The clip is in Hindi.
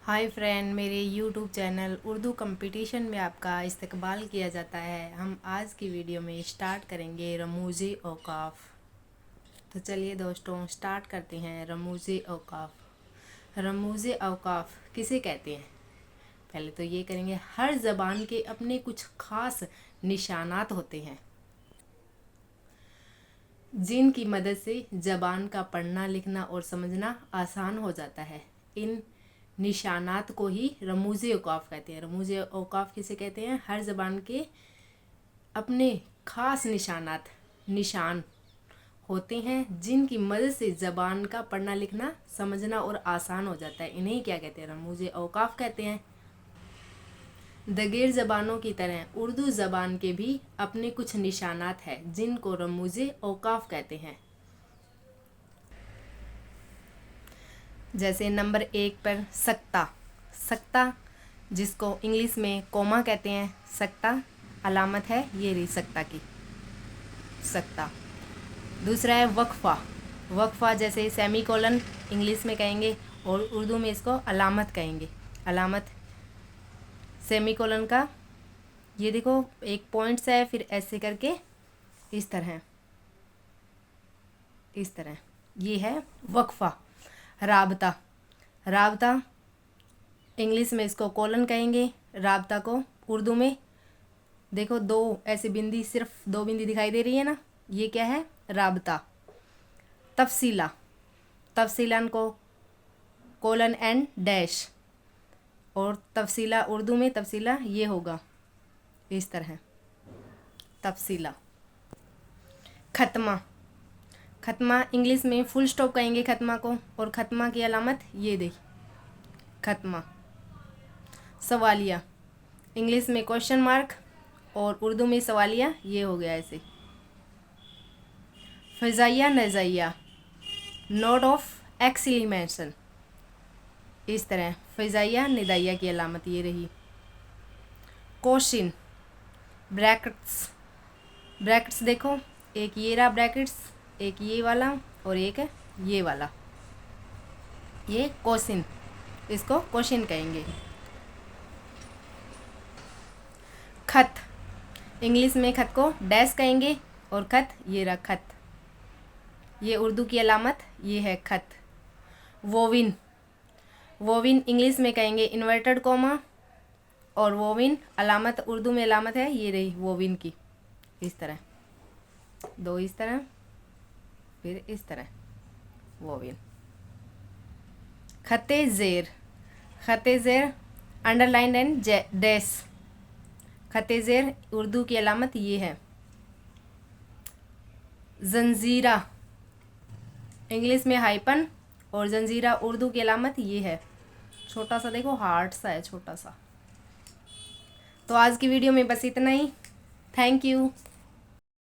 हाय फ्रेंड, मेरे यूट्यूब चैनल उर्दू कंपटीशन में आपका इस्तकबाल किया जाता है। हम आज की वीडियो में स्टार्ट करेंगे रमूज़े औकाफ। तो चलिए दोस्तों स्टार्ट करते हैं। रमूज़े औकाफ। रमूज़े औकाफ किसे कहते हैं? पहले तो ये करेंगे, हर ज़बान के अपने कुछ ख़ास निशानात होते हैं जिनकी मदद से ज़बान का पढ़ना लिखना और समझना आसान हो जाता है। इन निशानात को ही रमूज़े औकाफ कहते हैं। रमूज़े औकाफ किसे कहते हैं? हर ज़बान के अपने ख़ास निशान होते हैं जिनकी मदद से ज़बान का पढ़ना लिखना समझना और आसान हो जाता है। इन्हें क्या कहते हैं? रमूज़े औकाफ कहते हैं। दगेर ज़बानों की तरह उर्दू ज़बान के भी अपने कुछ निशानात हैं जिनको रमूज़े औकाफ कहते हैं। जैसे नंबर 1 पर सक्ता, जिसको इंग्लिश में कोमा कहते हैं। सक्ता अलामत है ये रही सक्ता की, सक्ता। दूसरा है वक्फा, जैसे सेमीकोलन इंग्लिश में कहेंगे और उर्दू में इसको अलामत कहेंगे। अलामत सेमीकोलन का, ये देखो एक पॉइंट्स है, फिर ऐसे करके इस तरह ये है वक्फा। राबता इंग्लिश में इसको कोलन कहेंगे। राबता को उर्दू में देखो ऐसे बिंदी, सिर्फ 2 बिंदी दिखाई दे रही है ना, ये क्या है? राबता। तफसीलन को कोलन एंड डैश, और तफसीला उर्दू में तफसीला ये होगा इस तरह, तफसीला। खत्मा इंग्लिश में फुल स्टॉप कहेंगे खत्मा को, और खत्मा की अलामत ये देखिए, खत्मा। सवालिया इंग्लिश में क्वेश्चन मार्क और उर्दू में सवालिया ये हो गया ऐसे। फ़ज़ाइया नज़ाइया नोट ऑफ एक्सक्लेमेशन, इस तरह फ़ज़ाइया निदाइया की अलामत ये रही। क्वेश्चन ब्रैकेट्स देखो, एक ये रहा ब्रैकेट्स, एक ये वाला और एक ये वाला, ये क्वेश्चन, इसको क्वेश्चन कहेंगे। खत इंग्लिश में खत को डैश कहेंगे, और खत ये रहा खत, ये उर्दू की अलामत ये है खत। वोविन इंग्लिश में कहेंगे इन्वर्टेड कोमा, और वोविन अलामत उर्दू में अलामत है ये रही वोविन की, इस तरह 2 इस तरह, फिर इस तरह वोविन। खते ज़ेर अंडरलाइन एंड डैश। खते ज़ेर उर्दू की अलामत ये है। जंजीरा इंग्लिश में हाइपन, और जंजीरा उर्दू की अलामत ये है, छोटा सा देखो हार्ट सा है, छोटा सा। तो आज की वीडियो में बस इतना ही। Thank you.